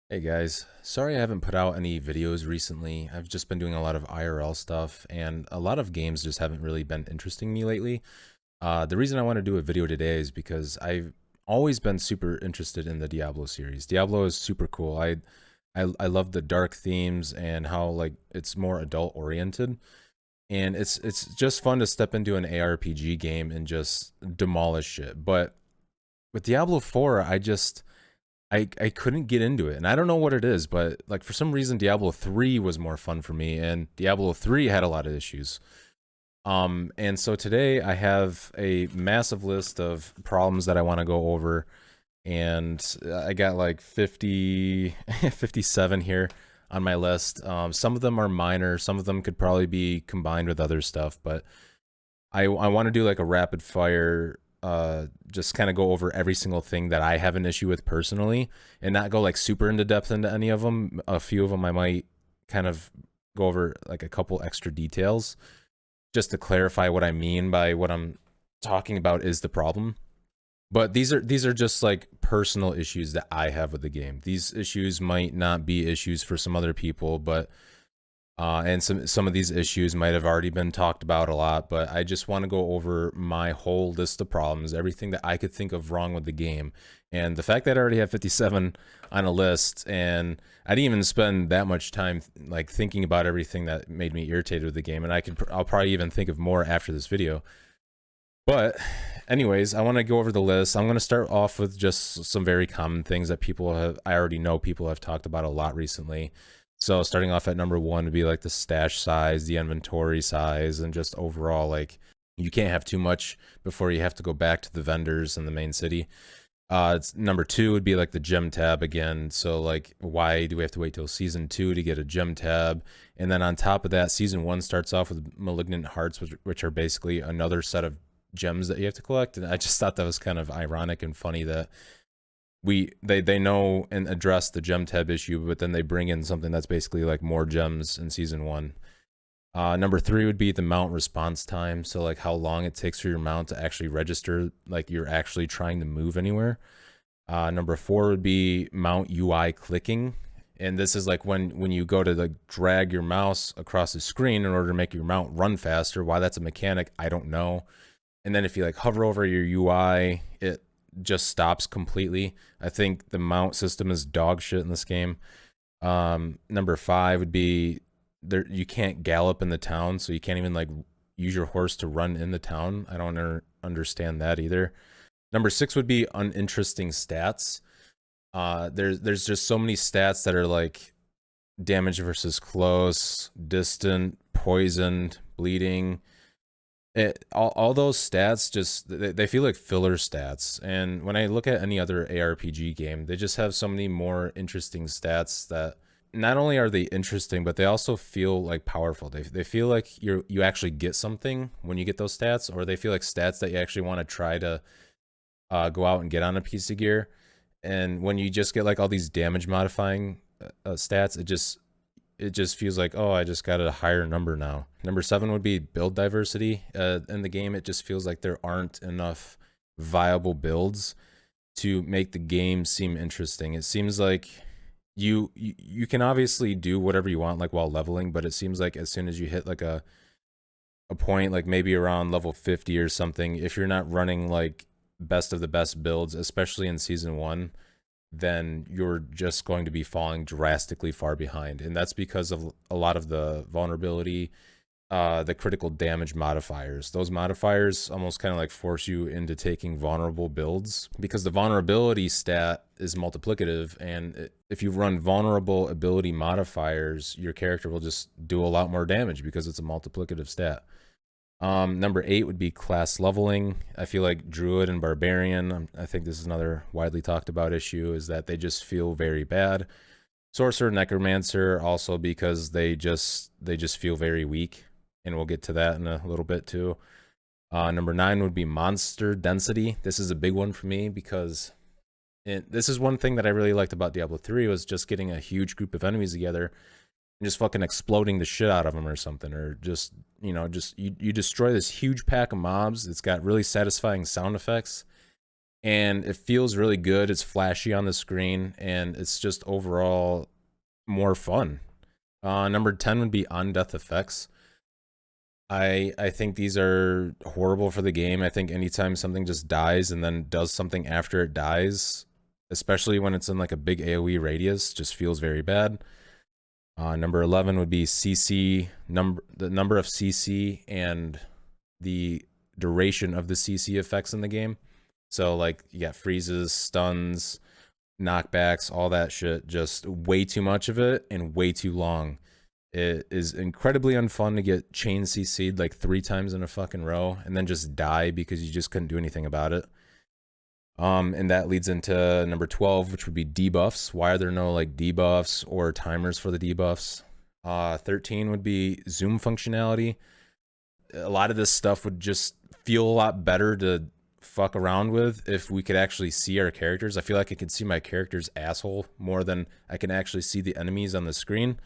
Hey guys, sorry I haven't put out any videos recently. I've just been doing a lot of IRL stuff, and a lot of games just haven't really been interesting me lately. The reason I want to do a video today is because I've always been super interested in the Diablo series. Diablo is super cool. I love the dark themes and how like it's more adult oriented, and it's just fun to step into an ARPG game and just demolish it. But with Diablo 4, I couldn't get into it, and I don't know what it is, but like for some reason Diablo 3 was more fun for me, and Diablo 3 had a lot of issues. And so today I have a massive list of problems that I want to go over, and I got like 50, 57 here on my list. Some of them are minor, some of them could probably be combined with other stuff, but I want to do like a rapid fire, just kind of go over every single thing that I have an issue with personally, and not go like super into depth into any of them. A few of them I might kind of go over like a couple extra details just to clarify what I mean by what I'm talking about is the problem. But these are just like personal issues that I have with the game. These issues might not be issues for some other people, but and some of these issues might have already been talked about a lot, but I just want to go over my whole list of problems, everything that I could think of wrong with the game. And the fact that I already have 57 on a list, and I didn't even spend that much time like thinking about everything that made me irritated with the game, and I'll probably even think of more after this video. But anyways, I want to go over the list. I'm going to start off with just some very common things that I already know people have talked about a lot recently. So starting off at number one would be like the stash size, the inventory size, and just overall, like you can't have too much before you have to go back to the vendors in the main city. Number two would be like the gem tab again. So like, why do we have to wait till season 2 to get a gem tab? And then on top of that, season 1 starts off with malignant hearts, which are basically another set of gems that you have to collect. And I just thought that was kind of ironic and funny that they know and address the gem tab issue, but then they bring in something that's basically like more gems in season 1. Number 3 would be the mount response time. So like how long it takes for your mount to actually register, like you're actually trying to move anywhere. Number 4 would be mount UI clicking. And this is like when you go to like drag your mouse across the screen in order to make your mount run faster. Why that's a mechanic, I don't know. And then if you like hover over your UI, it just stops completely. I think the mount system is dog shit in this game. Number 5 would be there, you can't gallop in the town, so you can't even like use your horse to run in the town. I don't understand that either. Number 6 would be uninteresting stats. There's just so many stats that are like damage versus close, distant, poisoned, bleeding. All those stats just they feel like filler stats. And when I look at any other ARPG game, they just have so many more interesting stats that not only are they interesting, but they also feel like powerful. They feel like you actually get something when you get those stats, or they feel like stats that you actually want to try to go out and get on a piece of gear. And when you just get like all these damage modifying stats, it just feels like, oh, I just got a higher number now. Number 7 would be build diversity. In the game, it just feels like there aren't enough viable builds to make the game seem interesting. It seems like you can obviously do whatever you want like while leveling, but it seems like as soon as you hit like a point like maybe around level 50 or something, if you're not running like best of the best builds, especially in season 1, then you're just going to be falling drastically far behind. And that's because of a lot of the vulnerability, the critical damage modifiers. Those modifiers almost kind of like force you into taking vulnerable builds because the vulnerability stat is multiplicative. And if you run vulnerable ability modifiers, your character will just do a lot more damage because it's a multiplicative stat. Number 8 would be class leveling. I feel like Druid and Barbarian, I think this is another widely talked about issue, is that they just feel very bad. Sorcerer, Necromancer, also because they just feel very weak, and we'll get to that in a little bit too. Number 9 would be monster density. This is a big one for me because this is one thing that I really liked about Diablo 3 was just getting a huge group of enemies together and just fucking exploding the shit out of them or something, or just, you know, just you destroy this huge pack of mobs. It's got really satisfying sound effects, and it feels really good. It's flashy on the screen, and it's just overall more fun. Number 10 would be on death effects. I think these are horrible for the game. I think anytime something just dies and then does something after it dies, especially when it's in like a big AoE radius, just feels very bad. Number 11 would be CC, the number of CC and the duration of the CC effects in the game. So like you got freezes, stuns, knockbacks, all that shit, just way too much of it and way too long. It is incredibly unfun to get chain CC'd like 3 times in a fucking row and then just die because you just couldn't do anything about it. And that leads into number 12, which would be debuffs. Why are there no like debuffs or timers for the debuffs? 13 would be zoom functionality. A lot of this stuff would just feel a lot better to fuck around with if we could actually see our characters. I feel like I can see my character's asshole more than I can actually see the enemies on the screen.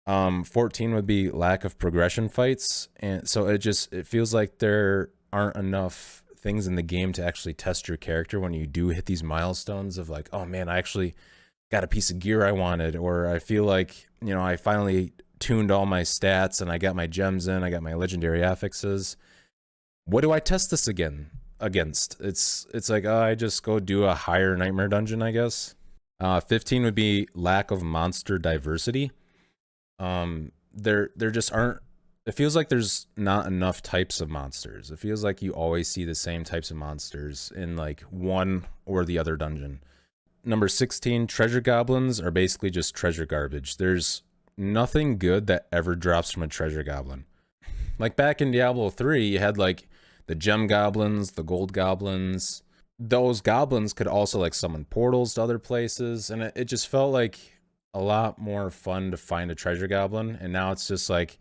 14 would be lack of progression fights, and so it feels like there aren't enough things in the game to actually test your character when you do hit these milestones of like, oh man, I actually got a piece of gear I wanted, or I feel like, you know, I finally tuned all my stats and I got my gems in, I got my legendary affixes. What do I test this against? It's like, oh, I just go do a higher nightmare dungeon, I guess. 15 would be lack of monster diversity. There just aren't, it feels like there's not enough types of monsters. It feels like you always see the same types of monsters in like one or the other dungeon. Number 16, treasure goblins are basically just treasure garbage. There's nothing good that ever drops from a treasure goblin. Like back in Diablo 3, you had like the gem goblins, the gold goblins. Those goblins could also like summon portals to other places, and it just felt like a lot more fun to find a treasure goblin. And now it's just like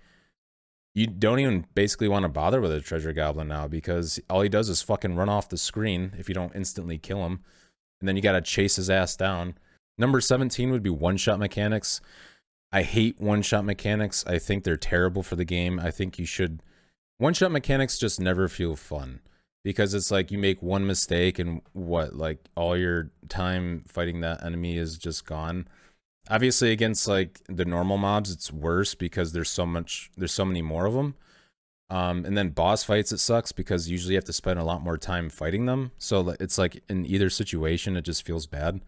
you don't even basically want to bother with a treasure goblin now, because all he does is fucking run off the screen if you don't instantly kill him, and then you gotta chase his ass down. Number 17 would be one-shot mechanics. I hate one-shot mechanics. I think they're terrible for the game. I think you should... One-shot mechanics just never feel fun, because it's like you make one mistake and what, like all your time fighting that enemy is just gone. Obviously against like the normal mobs it's worse because there's so many more of them. And then boss fights, it sucks because usually you have to spend a lot more time fighting them. So it's like in either situation, it just feels bad.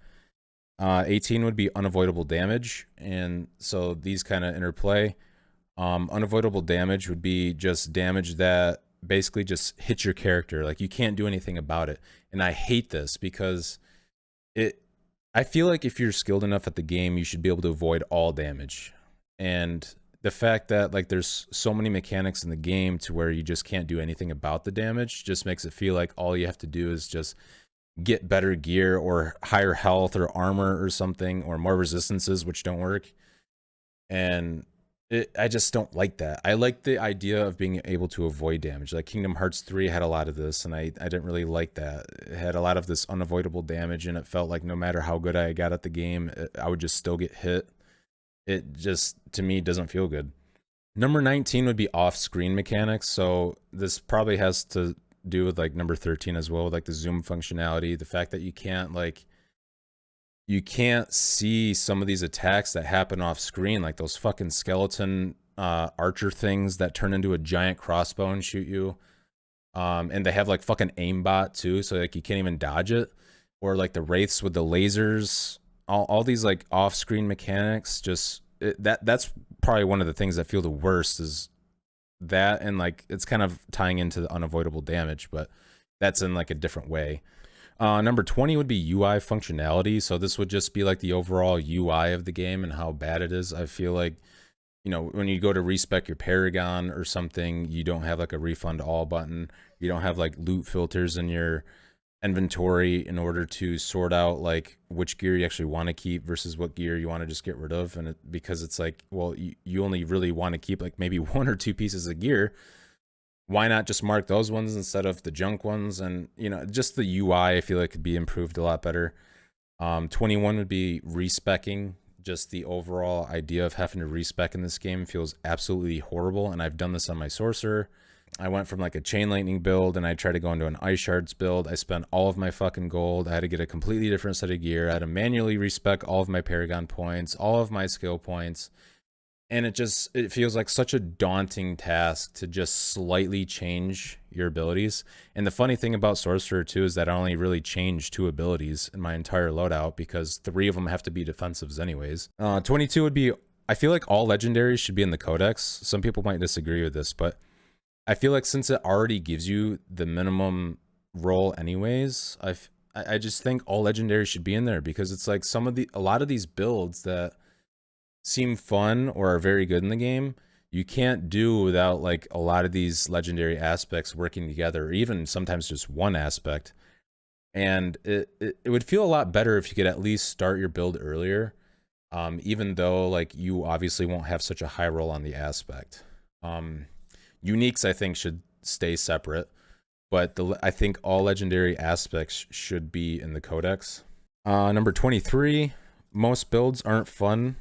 18 would be unavoidable damage. And so these kind of interplay. Unavoidable damage would be just damage that basically just hits your character. Like you can't do anything about it. And I hate this because I feel like if you're skilled enough at the game, you should be able to avoid all damage. And the fact that like there's so many mechanics in the game to where you just can't do anything about the damage just makes it feel like all you have to do is just get better gear or higher health or armor or something, or more resistances, which don't work. And I just don't like that. I like the idea of being able to avoid damage. Like Kingdom Hearts 3 had a lot of this, and I didn't really like that. It had a lot of this unavoidable damage, and it felt like no matter how good I got at the game, I would just still get hit. It just, to me, doesn't feel good. Number 19 would be off-screen mechanics. So this probably has to do with like number 13 as well, with like the zoom functionality. The fact that you can't see some of these attacks that happen off screen, like those fucking skeleton archer things that turn into a giant crossbow and shoot you. And they have like fucking aimbot too, so like you can't even dodge it. Or like the wraiths with the lasers. All these like off-screen mechanics, just that's probably one of the things that feel the worst is that, and like it's kind of tying into the unavoidable damage, but that's in like a different way. Number 20 would be UI functionality. So this would just be like the overall UI of the game and how bad it is. I feel like, you know, when you go to respec your Paragon or something, you don't have like a refund all button. You don't have like loot filters in your inventory in order to sort out like which gear you actually want to keep versus what gear you want to just get rid of. And because it's like, well, you only really want to keep like maybe 1 or 2 pieces of gear. Why not just mark those ones instead of the junk ones? And, you know, just the UI, I feel like could be improved a lot better. 21 would be respeccing. Just the overall idea of having to respec in this game feels absolutely horrible. And I've done this on my sorcerer. I went from like a chain lightning build and I tried to go into an ice shards build. I spent all of my fucking gold. I had to get a completely different set of gear. I had to manually respec all of my paragon points, all of my skill points. And it feels like such a daunting task to just slightly change your abilities. And the funny thing about Sorcerer too is that I only really changed 2 abilities in my entire loadout because 3 of them have to be defensives anyways. 22 would be, I feel like all legendaries should be in the codex. Some people might disagree with this, but I feel like since it already gives you the minimum roll anyways, I just think all legendaries should be in there because it's like a lot of these builds that seem fun or are very good in the game, you can't do without like a lot of these legendary aspects working together, or even sometimes just one aspect. And it would feel a lot better if you could at least start your build earlier, even though like you obviously won't have such a high roll on the aspect. Uniques I think should stay separate, but I think all legendary aspects should be in the codex. Number 23, most builds aren't fun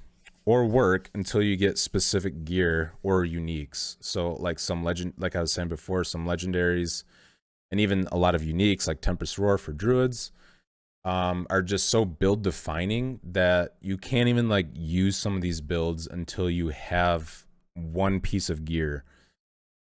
or work until you get specific gear or uniques. So like like I was saying before, some legendaries and even a lot of uniques like Tempest Roar for druids are just so build defining that you can't even like use some of these builds until you have one piece of gear.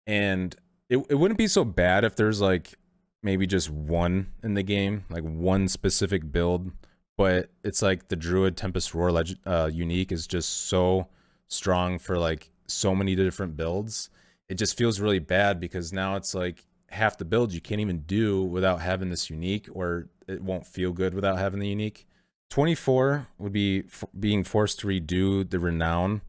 And it wouldn't be so bad if there's like maybe just one in the game, like one specific build, but it's like the Druid Tempest Roar unique is just so strong for like so many different builds. It just feels really bad because now it's like half the build you can't even do without having this unique, or it won't feel good without having the unique. 24 would be being forced to redo the renown.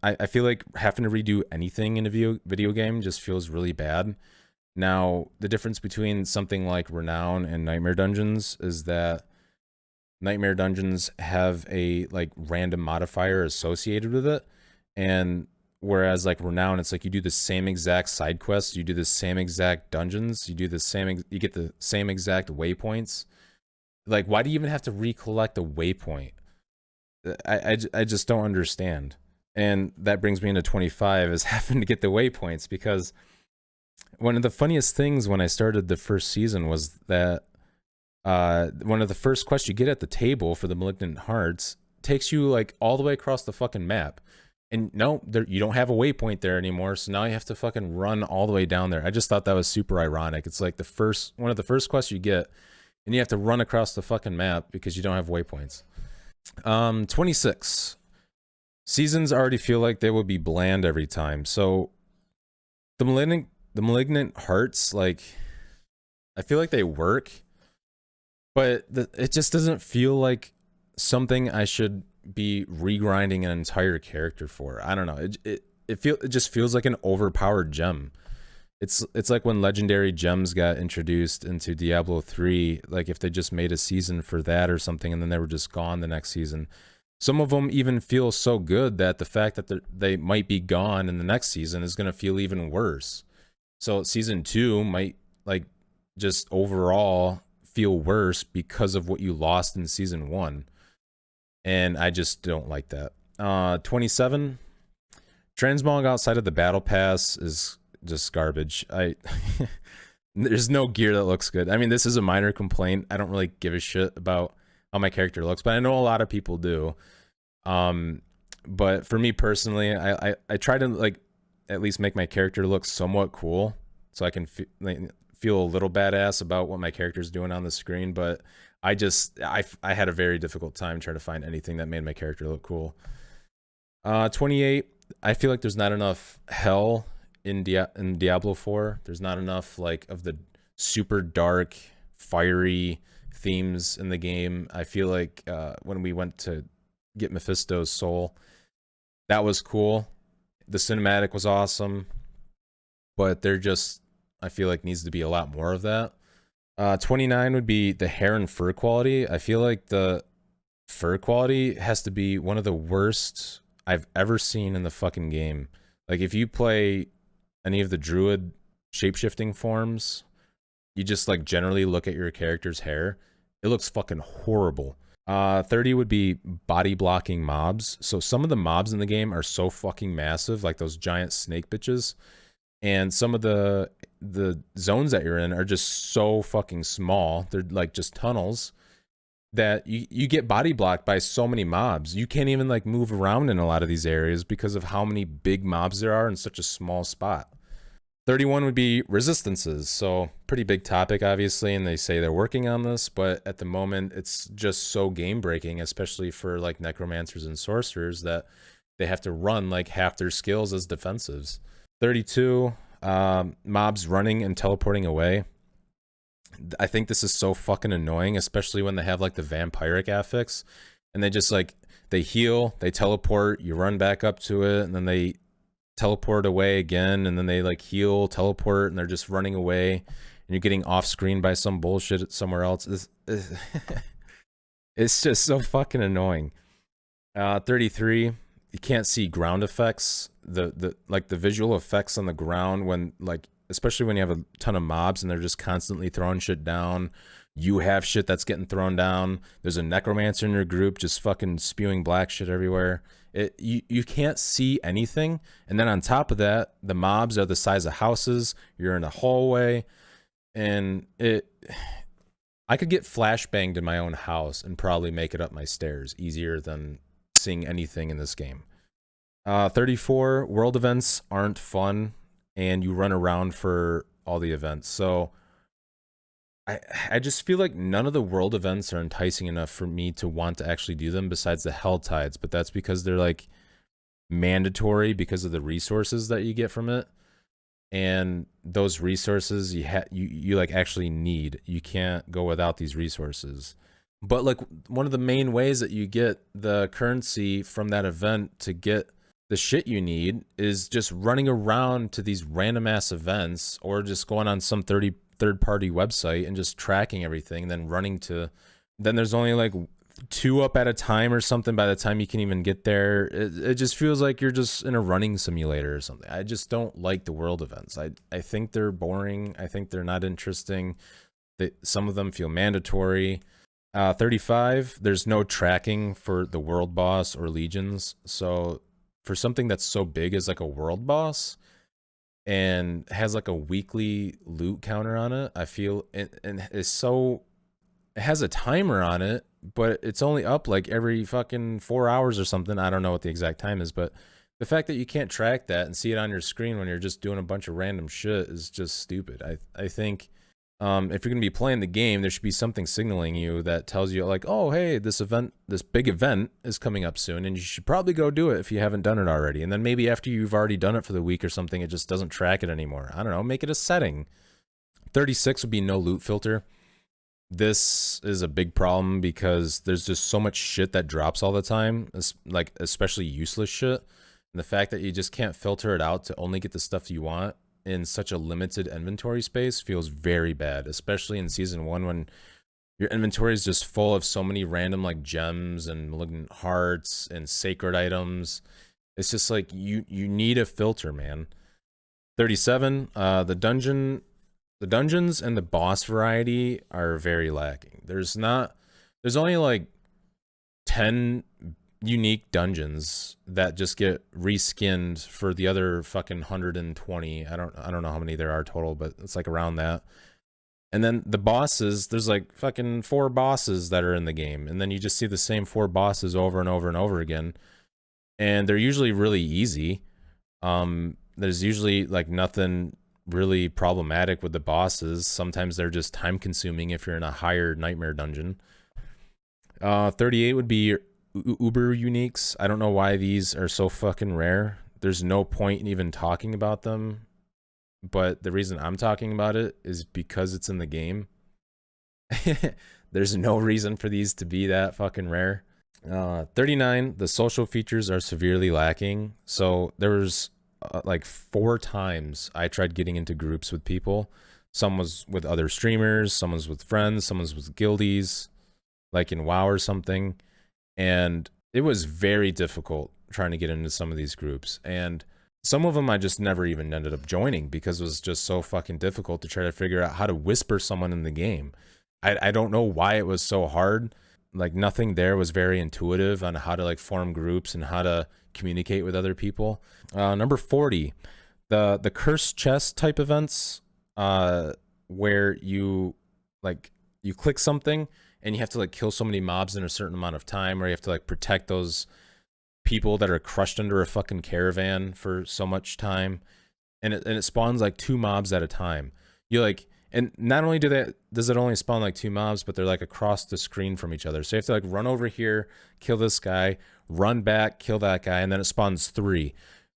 I feel like having to redo anything in a video game just feels really bad. Now, the difference between something like Renown and Nightmare Dungeons is that Nightmare Dungeons have a like random modifier associated with it, and whereas like Renown, it's like you do the same exact side quests, you do the same exact dungeons, you get the same exact waypoints. Like, why do you even have to recollect a waypoint? I just don't understand. And that brings me into 25 is having to get the waypoints, because one of the funniest things when I started the first season was that one of the first quests you get at the table for the malignant hearts takes you like all the way across the fucking map. And no, you don't have a waypoint there anymore, so now you have to fucking run all the way down there. I just thought that was super ironic. It's like one of the first quests you get, and you have to run across the fucking map because you don't have waypoints. 26. Seasons already feel like they would be bland every time. So the malignant hearts, like, I feel like they work, but it just doesn't feel like something I should be regrinding an entire character for. I don't know. It just feels like an overpowered gem. It's like when legendary gems got introduced into Diablo 3, like if they just made a season for that or something and then they were just gone the next season. Some of them even feel so good that the fact that they might be gone in the next season is going to feel even worse. So season 2 might like just overall feel worse because of what you lost in season 1. And I just don't like that. 27. Transmog outside of the battle pass is just garbage. There's no gear that looks good. I mean, this is a minor complaint. I don't really give a shit about how my character looks, but I know a lot of people do. But for me personally, I try to like at least make my character look somewhat cool, so I can feel a little badass about what my character's doing on the screen. But I had a very difficult time trying to find anything that made my character look cool. 28. I feel like there's not enough hell in Diablo 4. There's not enough like of the super dark, fiery themes in the game. I feel like when we went to get Mephisto's soul, that was cool. The cinematic was awesome, but I feel like needs to be a lot more of that. 29 would be the hair and fur quality. I feel like the fur quality has to be one of the worst I've ever seen in the fucking game. Like if you play any of the druid shapeshifting forms, you just like generally look at your character's hair, it looks fucking horrible. 30 would be body blocking mobs. So some of the mobs in the game are so fucking massive, like those giant snake bitches. And some of the zones that you're in are just so fucking small. They're like just tunnels that you get body blocked by so many mobs. You can't even like move around in a lot of these areas because of how many big mobs there are in such a small spot. 31 would be resistances. So pretty big topic, obviously, and they say they're working on this, but at the moment it's just so game breaking, especially for like necromancers and sorcerers, that they have to run like half their skills as defensives. 32, mobs running and teleporting away. I think this is so fucking annoying, especially when they have like the vampiric affix and they just like, they heal, they teleport, you run back up to it, and then they teleport away again, and then they like heal, teleport, and they're just running away, and you're getting off screen by some bullshit somewhere else. It's just so fucking annoying. 33, you can't see ground effects, the like the visual effects on the ground when like, especially when you have a ton of mobs and they're just constantly throwing shit down. You have shit that's getting thrown down. There's a necromancer in your group just fucking spewing black shit everywhere. You can't see anything. And then on top of that, the mobs are the size of houses. You're in a hallway, and I could get flashbanged in my own house and probably make it up my stairs easier than seeing anything in this game. 34, world events aren't fun, and you run around for all the events. So I just feel like none of the world events are enticing enough for me to want to actually do them besides the Hell Tides, but that's because they're like mandatory because of the resources that you get from it. And those resources you like actually need. You can't go without these resources. But like one of the main ways that you get the currency from that event to get the shit you need is just running around to these random ass events, or just going on some third-party website and just tracking everything, and then running to, then there's only like 2 up at a time or something by the time you can even get there. It just feels like you're just in a running simulator or something. I just don't like the world events. I think they're boring. I think they're not interesting. Some of them feel mandatory. 35, there's no tracking for the world boss or legions. So for something that's so big as like a world boss and has like a weekly loot counter on it, I feel it has a timer on it, but it's only up like every fucking 4 hours or something. I don't know what the exact time is, but the fact that you can't track that and see it on your screen when you're just doing a bunch of random shit is just stupid. I think if you're gonna be playing the game, there should be something signaling you that tells you like, oh hey, this big event is coming up soon, and you should probably go do it if you haven't done it already. And then maybe after you've already done it for the week or something, it just doesn't track it anymore. I don't know, make it a setting. 36 would be no loot filter. This is a big problem because there's just so much shit that drops all the time, like especially useless shit. And the fact that you just can't filter it out to only get the stuff you want in such a limited inventory space feels very bad, especially in season 1 when your inventory is just full of so many random like gems and malignant hearts and sacred items. It's just like you need a filter, man. 37, the dungeons and the boss variety are very lacking. There's only like 10 unique dungeons that just get reskinned for the other fucking 120. I don't know how many there are total, but it's like around that. And then the bosses, there's like fucking 4 bosses that are in the game, and then you just see the same 4 bosses over and over and over again, and they're usually really easy. There's usually like nothing really problematic with the bosses. Sometimes they're just time consuming if you're in a higher nightmare dungeon. 38 would be uber uniques. I don't know why these are so fucking rare. There's no point in even talking about them, but the reason I'm talking about it is because it's in the game. There's no reason for these to be that fucking rare. 39, the social features are severely lacking. So there was like 4 times I tried getting into groups with people. Some was with other streamers, some was with friends, some was with guildies, like in WoW or something. And it was very difficult trying to get into some of these groups. And some of them I just never even ended up joining because it was just so fucking difficult to try to figure out how to whisper someone in the game. I don't know why it was so hard. Like nothing there was very intuitive on how to like form groups and how to communicate with other people. Number 40, The cursed chest type events, where you like you click something and you have to like kill so many mobs in a certain amount of time, or you have to like protect those people that are crushed under a fucking caravan for so much time, and it spawns like 2 mobs at a time. You like, and not only does it only spawn like 2 mobs, but they're like across the screen from each other. So you have to like run over here, kill this guy, run back, kill that guy, and then it spawns 3.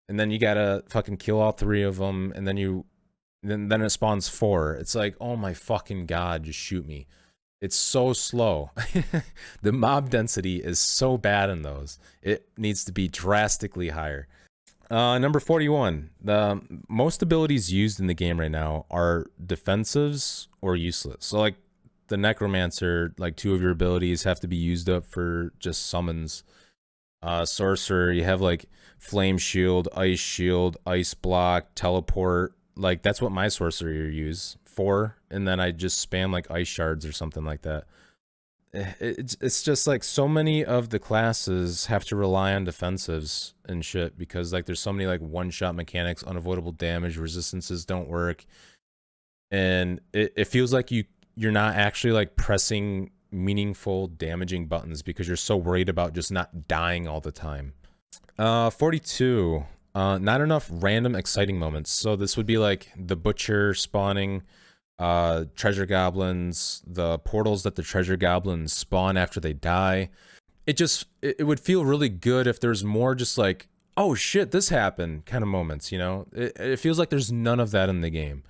And then you gotta fucking kill all 3 of them, and then it spawns 4. It's like, oh my fucking god, just shoot me. It's so slow. The mob density is so bad in those. It needs to be drastically higher. Number 41. The most abilities used in the game right now are defensives or useless. So like the necromancer, like 2 of your abilities have to be used up for just summons. Sorcerer, you have like flame shield, ice block, teleport. Like that's what my sorcerer use for, and then I just spam like ice shards or something like that. It's just like so many of the classes have to rely on defensives and shit, because like there's so many like one-shot mechanics, unavoidable damage, resistances don't work, and it feels like you're not actually like pressing meaningful damaging buttons because you're so worried about just not dying all the time. 42. Not enough random exciting moments. So this would be like the butcher spawning, treasure goblins, the portals that the treasure goblins spawn after they die. It would feel really good if there's more just like, oh shit, this happened kind of moments, you know? It feels like there's none of that in the game.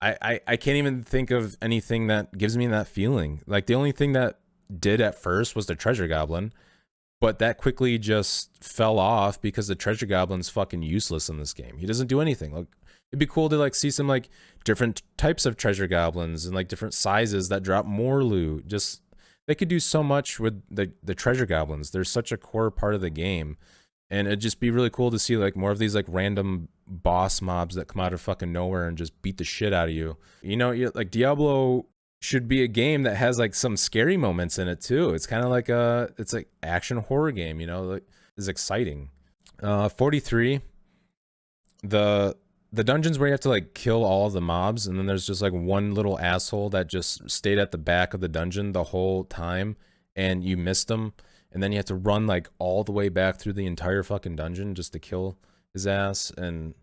I can't even think of anything that gives me that feeling. Like the only thing that did at first was the treasure goblin, but that quickly just fell off because the treasure goblin's fucking useless in this game. He doesn't do anything. Like it'd be cool to like see some like different types of treasure goblins and like different sizes that drop more loot. Just they could do so much with the treasure goblins. They're such a core part of the game. And it'd just be really cool to see like more of these like random boss mobs that come out of fucking nowhere and just beat the shit out of you. You know, like Diablo should be a game that has like some scary moments in it too. It's kind of like it's like action horror game, you know, like is exciting. 43. The dungeons where you have to like kill all of the mobs, and then there's just like one little asshole that just stayed at the back of the dungeon the whole time, and you missed him. And then you have to run like all the way back through the entire fucking dungeon just to kill his ass, and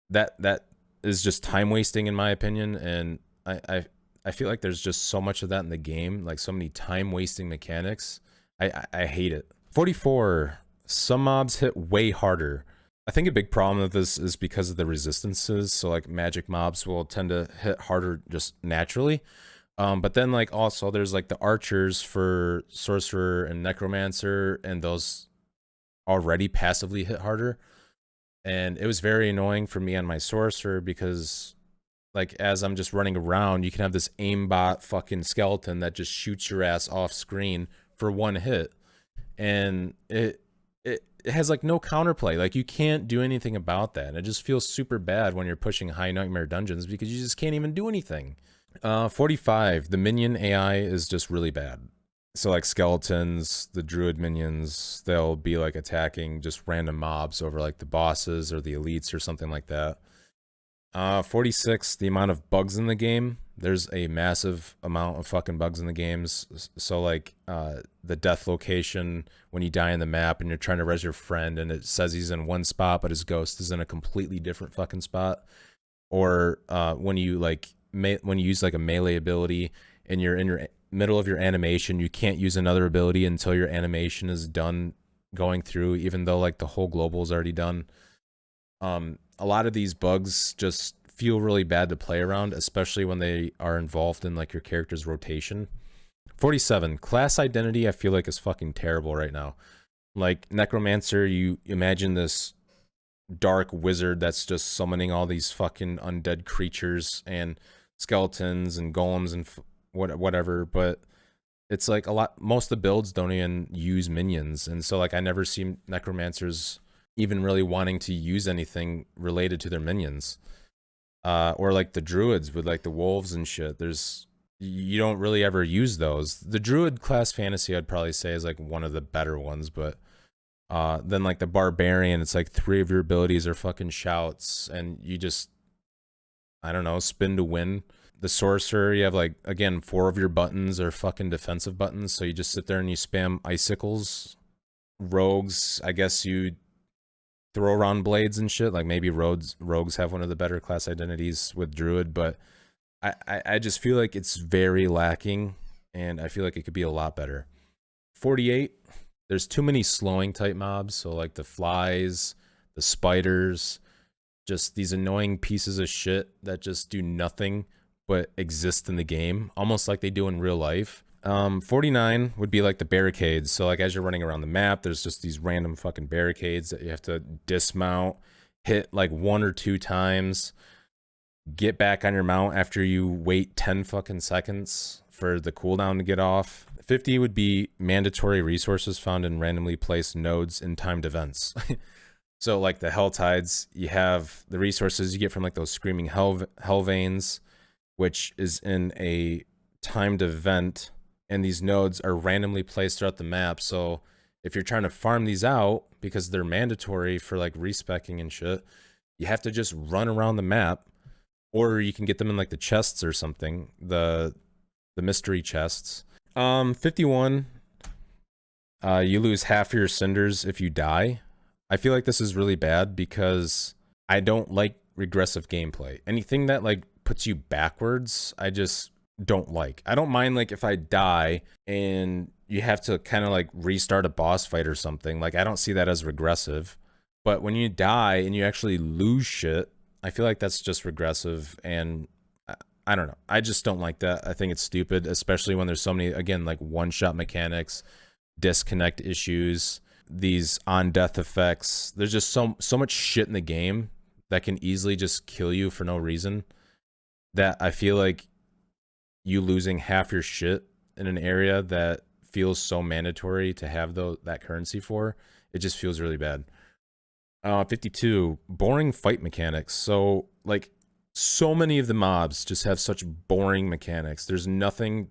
that is just time wasting in my opinion. And I feel like there's just so much of that in the game, like so many time wasting mechanics. I hate it. 44. Some mobs hit way harder. I think a big problem with this is because of the resistances. So like magic mobs will tend to hit harder just naturally. But then like also there's like the archers for sorcerer and necromancer, and those already passively hit harder. And it was very annoying for me on my sorcerer because like as I'm just running around, you can have this aimbot fucking skeleton that just shoots your ass off screen for 1 hit. And it has like no counterplay. Like you can't do anything about that. And it just feels super bad when you're pushing high nightmare dungeons because you just can't even do anything. 45. The minion AI is just really bad. So like skeletons, the druid minions, they'll be like attacking just random mobs over like the bosses or the elites or something like that. 46. The amount of bugs in the game. There's a massive amount of fucking bugs in the games. So like the death location when you die in the map and you're trying to res your friend and it says he's in one spot but his ghost is in a completely different fucking spot. Or when you like when you use like a melee ability and you're in your middle of your animation, you can't use another ability until your animation is done going through, even though like the whole global is already done. A lot of these bugs just feel really bad to play around, especially when they are involved in like your character's rotation. 47. Class identity I feel like is fucking terrible right now. Like necromancer, you imagine this dark wizard that's just summoning all these fucking undead creatures and skeletons and golems and whatever, but it's like most of the builds don't even use minions, and so like I never see necromancers even really wanting to use anything related to their minions. Or like the druids with like the wolves and shit, you don't really ever use those. The druid class fantasy I'd probably say is like one of the better ones, but Then like the barbarian, it's like 3 of your abilities are fucking shouts, and you just, I don't know, spin to win. The sorcerer, you have like, again, 4 of your buttons are fucking defensive buttons, so you just sit there and you spam icicles. Rogues, I guess you throw around blades and shit. Like maybe rogues have one of the better class identities with druid, but I just feel like it's very lacking, and I feel like it could be a lot better. 48, there's too many slowing type mobs, so like the flies, the spiders, just these annoying pieces of shit that just do nothing but exist in the game, almost like they do in real life. 49 would be like the barricades. So like as you're running around the map, there's just these random fucking barricades that you have to dismount, hit like 1 or 2 times, get back on your mount after you wait 10 fucking seconds for the cooldown to get off. 50 would be mandatory resources found in randomly placed nodes in timed events. So like the hell tides, you have the resources you get from like those screaming hell veins, which is in a timed event, and these nodes are randomly placed throughout the map. So if you're trying to farm these out, because they're mandatory for like respeccing and shit, you have to just run around the map, or you can get them in like the chests or something, the mystery chests. 51, you lose half your cinders if you die. I feel like this is really bad because I don't like regressive gameplay. Anything that like puts you backwards, I just don't like. I don't mind like if I die and you have to kind of like restart a boss fight or something. Like I don't see that as regressive. But when you die and you actually lose shit, I feel like that's just regressive, and I don't know. I just don't like that. I think it's stupid, especially when there's so many, again, like one-shot mechanics, disconnect issues, these on-death effects. There's just so much shit in the game that can easily just kill you for no reason, that I feel like you losing half your shit in an area that feels so mandatory to have that currency for, it just feels really bad. 52, boring fight mechanics. So like so many of the mobs just have such boring mechanics. There's nothing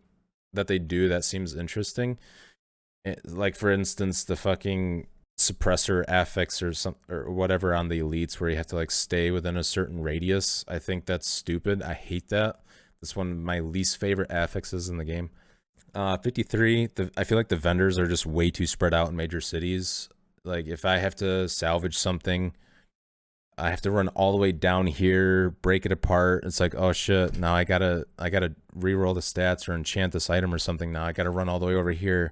that they do that seems interesting. Like for instance, the fucking suppressor affix or whatever on the elites, where you have to like stay within a certain radius. I think that's stupid. I hate that. That's one of my least favorite affixes in the game. 53, I feel like the vendors are just way too spread out in major cities. Like if I have to salvage something, I have to run all the way down here, break it apart. It's like, oh shit, now I gotta reroll the stats or enchant this item or something. Now I gotta run all the way over here.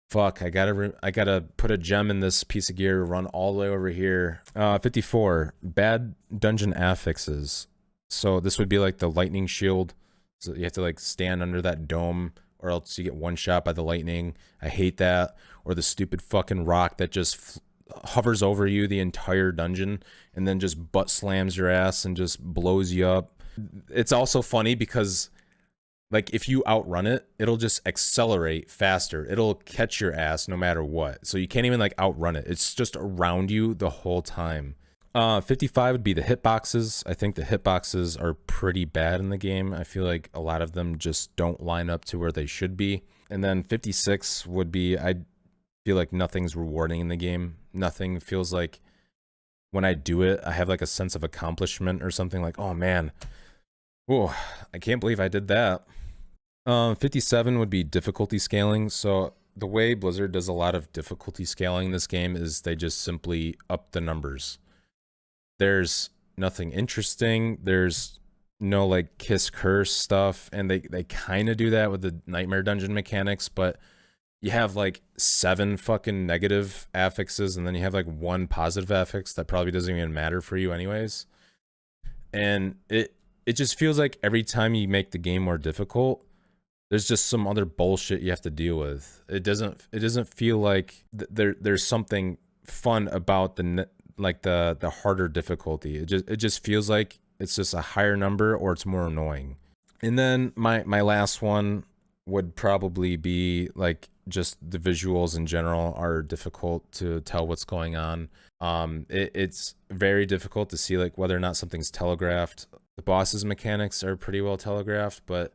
Fuck, I gotta put a gem in this piece of gear, run all the way over here. 54, bad dungeon affixes. So this would be like the lightning shield. So you have to like stand under that dome, or else you get one shot by the lightning. I hate that. Or the stupid fucking rock that just hovers over you the entire dungeon and then just butt slams your ass and just blows you up. It's also funny because like if you outrun it, it'll just accelerate faster. It'll catch your ass no matter what. So you can't even like outrun it. It's just around you the whole time. 55 would be the hitboxes. I think the hitboxes are pretty bad in the game. I feel like a lot of them just don't line up to where they should be. And then 56 would be, I feel like nothing's rewarding in the game. Nothing feels like when I do it, I have like a sense of accomplishment or something, like, oh man, oh, I can't believe I did that. 57 would be difficulty scaling. So the way Blizzard does a lot of difficulty scaling in this game is they just simply up the numbers. There's nothing interesting. There's no like kiss curse stuff, and they kind of do that with the nightmare dungeon mechanics, but you have like 7 fucking negative affixes, and then you have like 1 positive affix that probably doesn't even matter for you anyways. And it just feels like every time you make the game more difficult, there's just some other bullshit you have to deal with. It doesn't feel like there's something fun about the harder difficulty. It just feels like it's just a higher number, or it's more annoying. And then my last one would probably be like just the visuals in general are difficult to tell what's going on. It's very difficult to see like whether or not something's telegraphed. The boss's mechanics are pretty well telegraphed, but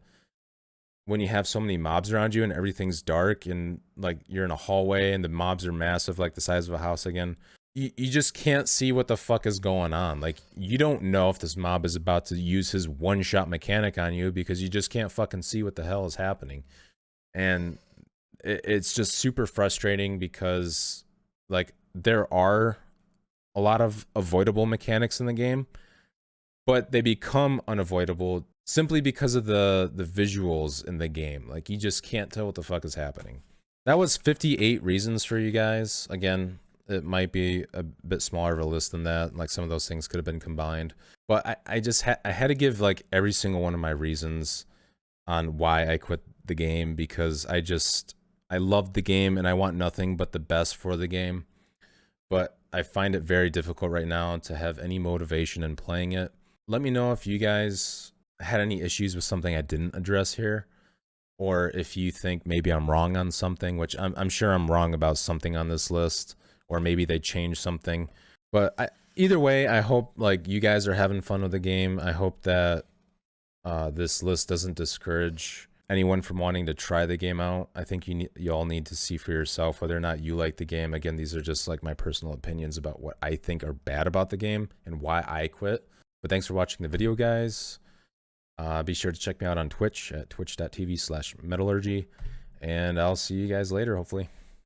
when you have so many mobs around you and everything's dark and like you're in a hallway and the mobs are massive, like the size of a house again, you just can't see what the fuck is going on. Like, you don't know if this mob is about to use his one-shot mechanic on you because you just can't fucking see what the hell is happening. And it's just super frustrating because, like, there are a lot of avoidable mechanics in the game, but they become unavoidable simply because of the visuals in the game. Like, you just can't tell what the fuck is happening. That was 58 reasons for you guys. Again, it might be a bit smaller of a list than that. Like, some of those things could have been combined. But I just I had to give, like, every single one of my reasons on why I quit the game, because I love the game and I want nothing but the best for the game. But I find it very difficult right now to have any motivation in playing it. Let me know if you guys had any issues with something I didn't address here, or if you think maybe I'm wrong on something, which I'm sure I'm wrong about something on this list, or maybe they changed something. But either way, I hope like you guys are having fun with the game. I hope that this list doesn't discourage anyone from wanting to try the game out. I think you all need to see for yourself whether or not you like the game. Again, these are just like my personal opinions about what I think are bad about the game and why I quit. But thanks for watching the video, guys. Be sure to check me out on Twitch at twitch.tv/metallurgy, and I'll see you guys later, hopefully.